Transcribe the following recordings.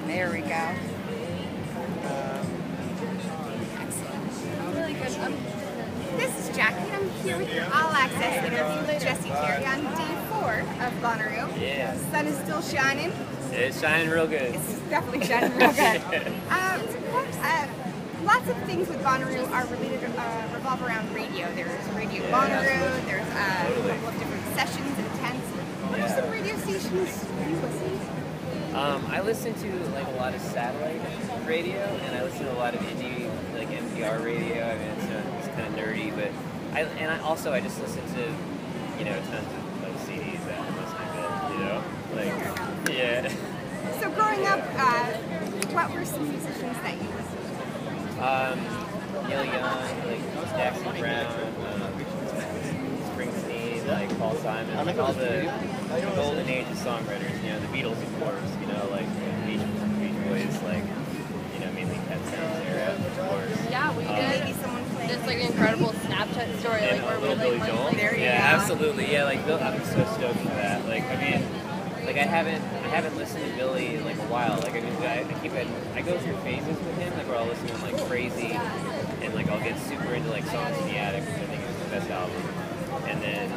There we go. Really good. This is Jackie. I'm here with your All Access interview with Jesse Terry on day 4 of Bonnaroo. Yeah. The sun is still shining. It's shining real good. It's definitely shining real good. Lots of things with Bonnaroo are related, revolve around radio. There's Radio Bonnaroo, there's a couple of different sessions and tents. What are some radio stations you listen to? I listen to like a lot of satellite radio, and I listen to a lot of indie, like NPR radio. I mean, it's kind of nerdy, but I just listen to, tons of CDs that I'm listening to, yeah. So growing up, what were some musicians that you listened to? Neil Young, like Jackson Brown, Springsteen, like Paul Simon, like all the golden age of songwriters. The Beatles, of course. Like Beach Boys, like mainly Pet Sounds era, of course. Yeah, we did. Maybe someone playing This like incredible Snapchat story, like where we Billy like Joel. There you Yeah, go. absolutely. Yeah, like Bill, I'm so stoked for that. Like, I mean, like I haven't listened to Billy in like a while. Like I go through phases with him, like where I'll listen to him like crazy, and like I'll get super into like Songs in the Attic, which I think is his best album, and then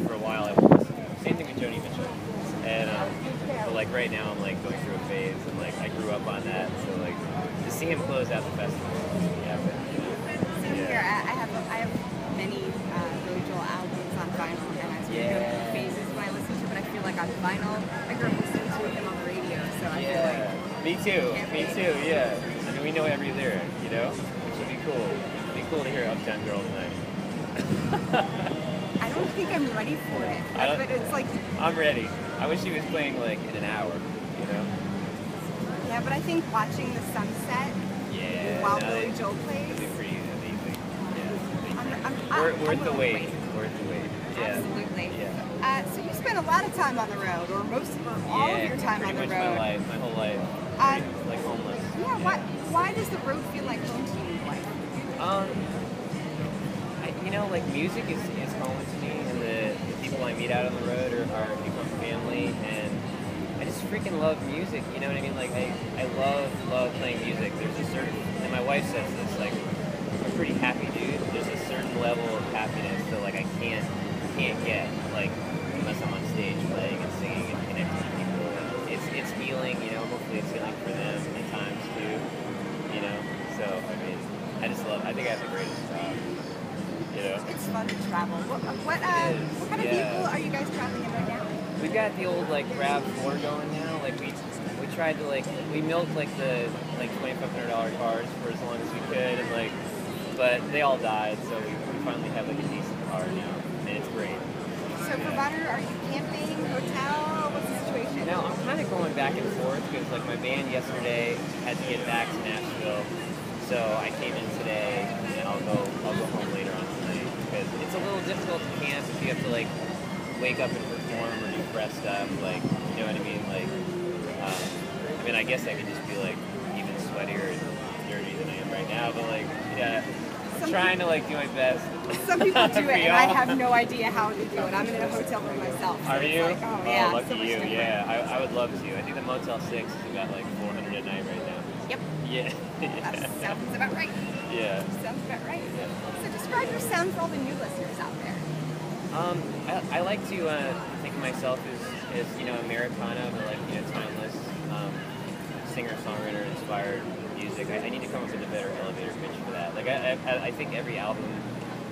for a while I won't listen to him. Same thing with Joni Mitchell, and but like right now I'm like going through a phase, and like I grew up on that, so like to see him close out the festival, Same here. I have many Billy Joel albums on vinyl, and I sort of go through phases when I listen to it, but I feel like on vinyl, I grew up listening to him on the radio, so I feel like... Me too, yeah. I mean, we know every lyric, which would be cool. It'd be cool to hear Uptown Girl tonight. I don't think I'm ready for it, but it's like... I'm ready. I wish he was playing like in an hour, Yeah, but I think watching the sunset while Billy Joel plays... It'd be pretty amazing. Yeah. I'm Worth the wait. wait. Worth the wait. Yeah. Absolutely. Yeah. So you spend a lot of time on the road, or all of your time on the road. Pretty much my whole life. Like homeless. Yeah. Why does the road feel like home to you? Like music is home to me, and the people I meet out on the road are people in family, and I just freaking love music. You know what I mean? Like I love playing music. There's a certain, and my wife says this, like I'm a pretty happy dude. There's a certain level of happiness that like I can't get like unless I'm on stage playing and singing and connecting to people. And it's healing. Hopefully it's healing for them at times too. So I mean, I think I have the greatest job. It's fun to travel. What kind of vehicle are you guys traveling in right now? We've got the old like RAV4 going now. Like we tried to we milked like the $2,500 cars for as long as we could, and but they all died, so we finally have like a decent car now, and it's great. So for Bonnaroo, are you camping, hotel? What's the situation? Now I'm kind of going back and forth because like my band yesterday had to get back to Nashville, so I came in today, and I'll go home later on tonight because it's a little difficult to camp if you have to like wake up and perform or do press stuff, like you know what I mean, like I guess I could just be like even sweatier and dirty than I am right now, but like I'm trying to like do my best. Some people do it, and I have no idea how to do it. I'm in a hotel room myself. So are you? Like, oh yeah, lucky so much you. different. Yeah, I would love to. I think the Motel 6 is about like $400 a night right now. Yep. Yeah. That sounds about right. Yeah. Sounds about right. So describe your sound for all the new listeners out there. I like to think of myself as Americana, but like timeless, singer-songwriter inspired music. I need to come up with a better elevator pitch for that. Like I think every album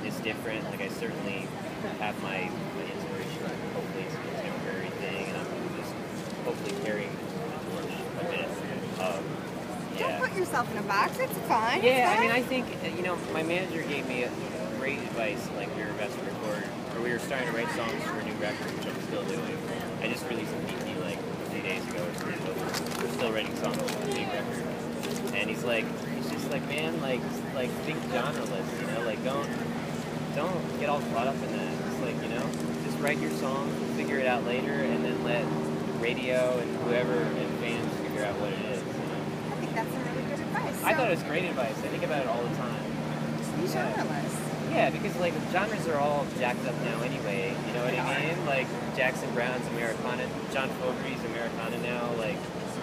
is different. Like I certainly have my inspiration. Hopefully it's a contemporary thing, and I'm just hopefully carrying the torch a bit. Don't put yourself in a box. It's fine. Yeah, it's fine. I think my manager gave me great advice. Like we were about to record, or we were starting to write songs for a new record, which I'm still doing. I just released an EP like a few days ago. We're still writing songs for the big record, and he's just like, man, like think genreless, like don't get all caught up in that. It's like just write your song, figure it out later, and then let radio and whoever and fans figure out what it is. I think that's some really good advice. I thought it was great advice. I think about it all the time. Be genreless. Yeah, because like genres are all jacked up now anyway. You know what I mean? Like Jackson Brown's Americana, John Fogerty's Americana now. Like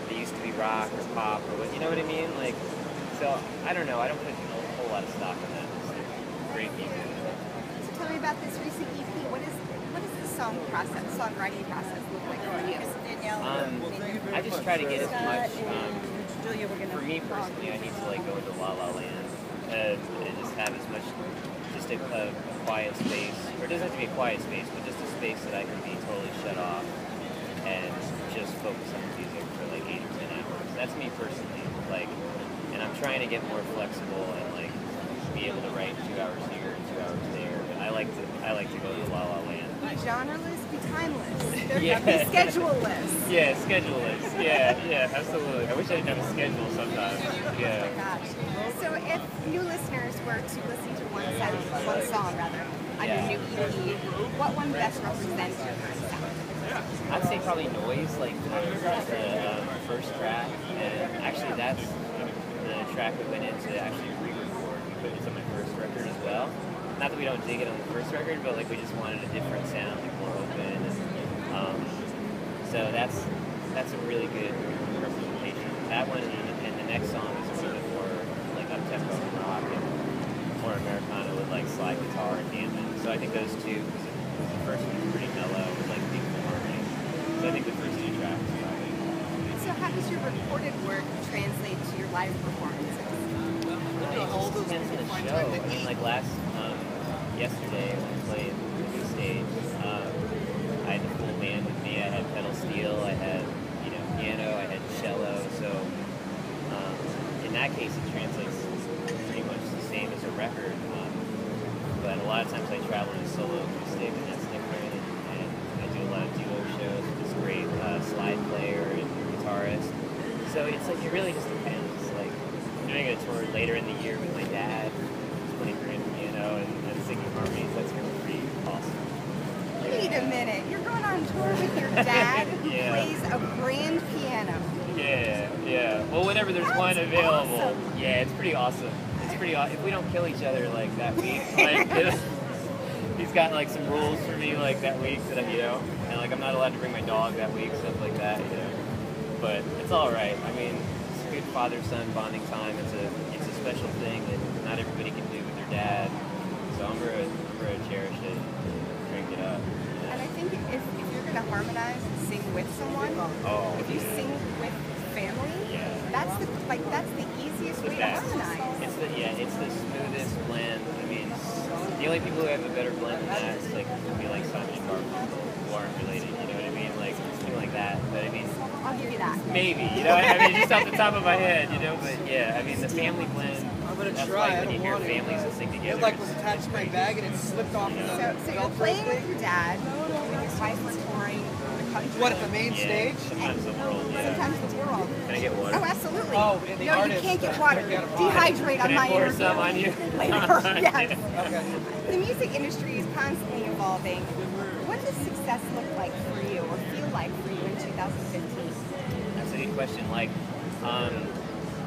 they used to be rock or pop or what, you know what I mean? Like, so I don't know. I don't put a whole lot of stock in that. It's like great music. So tell me about this recent EP. What is the songwriting process look like for you? I just try to get as much. For me personally, I need to like go into La La Land and just have as much, just a quiet space, or it doesn't have to be a quiet space, but just a space that I can be totally shut off and just focus on the music for like 8 or 10 hours. That's me personally. Like, and I'm trying to get more flexible and like be able to write 2 hours here and 2 hours there. But I like to go to La La Land. Be genreless, be timeless. There Yeah. be scheduleless. Yeah, scheduleless. Yeah, absolutely. I wish I didn't have a schedule sometimes. Yeah. Oh my gosh. So if new listeners were to listen to one song on your new EP, what one best represents your current sound? I'd say probably Noise, like the first track, and actually that's the track we went into actually re-record. We put it on my first record as well. Not that we don't dig it on the first record, but like we just wanted a different sound, like more open. And, so that's a really good representation. That one and the next song is a little bit more like up-tempo rock and more Americana with like slide guitar and Hammond. So I think those two, because the first one was pretty mellow with like deep harmony. So I think the first 2 tracks probably. So how does your recorded work translate to your live performances? It just depends on the show. I mean, like yesterday when I played the new stage, I had the full band with me. I had pedal steel, I had piano, I had cello. So in that case, it translates pretty much the same as a record. But a lot of times I travel in a solo acoustic, and that's different. And I do a lot of duo shows with this great slide player and guitarist. So it's like it really just depends. Like doing a tour later in the year with my dad, playing grand piano and singing harmonies. That's gonna be pretty awesome. Wait a minute, you're going on tour with your dad who Yeah. plays a grand piano. Yeah. Well, whenever there's one available, awesome. yeah, it's pretty awesome. It's pretty awesome. If we don't kill each other like that week, like he's got like some rules for me like that week that and like I'm not allowed to bring my dog that week, stuff like that, But it's all right. I mean, it's a good father-son bonding time. It's a special thing that not everybody can do with their dad. So I'm gonna cherish it, drink it up. And I think if you're going to harmonize and sing with someone, if you sing with family, that's the easiest way to harmonize. It's the smoothest blend. I mean, the only people who have a better blend than that is like would be like Simon and Garfunkel, who aren't related. You know what I mean? Like something like that. But I mean, I'll give you that. maybe. I mean, just off the top of my head. But yeah, I mean, the family blend. I'm gonna That's try. like I when you don't hear want families that sing together. It like was attached to my bag and it slipped off. So you're playing with your dad, when your wife were touring the country. What, at the main stage? Sometimes the world. Yeah. Sometimes the world. Can I get water? Oh, absolutely. Oh, and the no, you artist can't get that water. took out a Dehydrate on Can my I pour interview. some on you? Later. Yes. Okay. The music industry is constantly evolving. What does success look like for you or feel like for you in 2015? That's a good question. Like,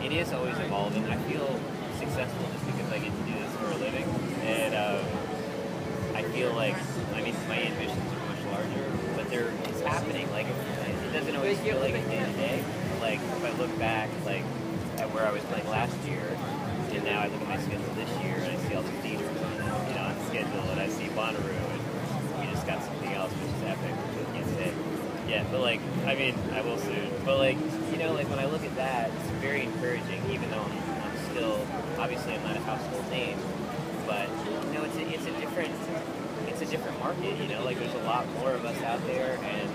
it is always evolving. I feel successful just because I get to do this for a living, and I feel like, I mean, my ambitions are much larger, but it's happening. Like, it doesn't always feel like it day to day. Like, if I look back, like, at where I was playing last year, and now I look at my schedule this year, and I see all the theaters on schedule, and I see Bonnaroo, and we just got something else, which is epic, which I can't say. Yeah, but like, I mean, I will soon. But like, like when I look at that, it's very encouraging, even though I'm still, obviously I'm not a household name, but it's a different market, like there's a lot more of us out there, and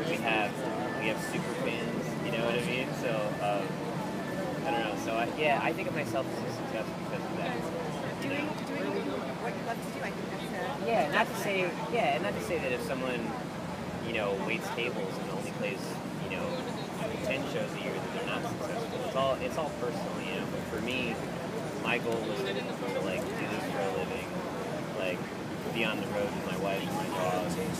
we have super fans, you know what I mean? So, I don't know, so I think of myself as a success because of that. Doing what you love to do, I think that's not to say that if someone, waits tables and only plays, 10 shows a year that they're not successful. It's all personal, but for me, my goal was to like do this for a living, like be on the road with my wife and my dog, and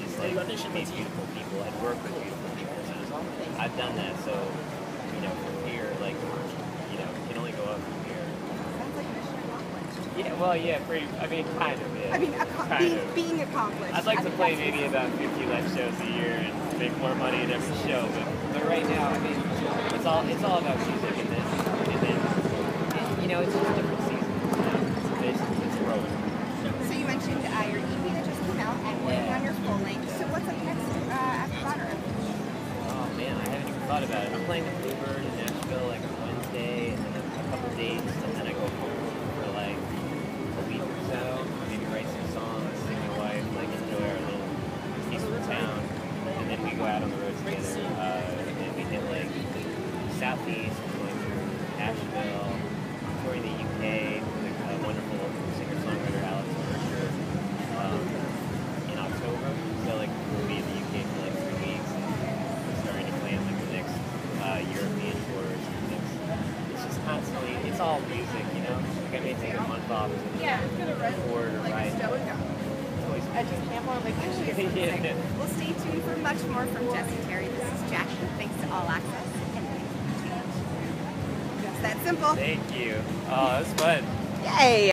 just like meet beautiful people and work with beautiful people. And I've done that, so from here, like it can only go up from here. sounds like mission accomplished. Yeah, well, kind of. Yeah. I mean, kind of. being accomplished. I'd like to play maybe about 50 less shows a year and make more money at every show, but right now, it's all about music and then you know, it's just a different season. You know? It's growing. So you mentioned your EP that just came out and working on your full length. So what's up next after Bonner? Oh man, I haven't even thought about it. I'm playing the Bluebird in Nashville like on Wednesday, and then a couple dates, and then I go home for like a week or so. Maybe write some songs, see my wife, like enjoy our little peaceful town, and then we go out on the road together. And we hit like Southeast, going through Nashville, touring the UK with a wonderful singer-songwriter Alex Mercer in October. So like we'll be in the UK for like 3 weeks, and we're starting to plan like the next European tours. It's just constantly, it's all music, you know. Like I may take a month off to record or write. I just can't want to make Yeah. Well, stay tuned for much more from Jesse Terry. This is Jackie. Thanks to All Access. And thanks for change. Just that simple. Thank you. Oh, that was fun. Yay!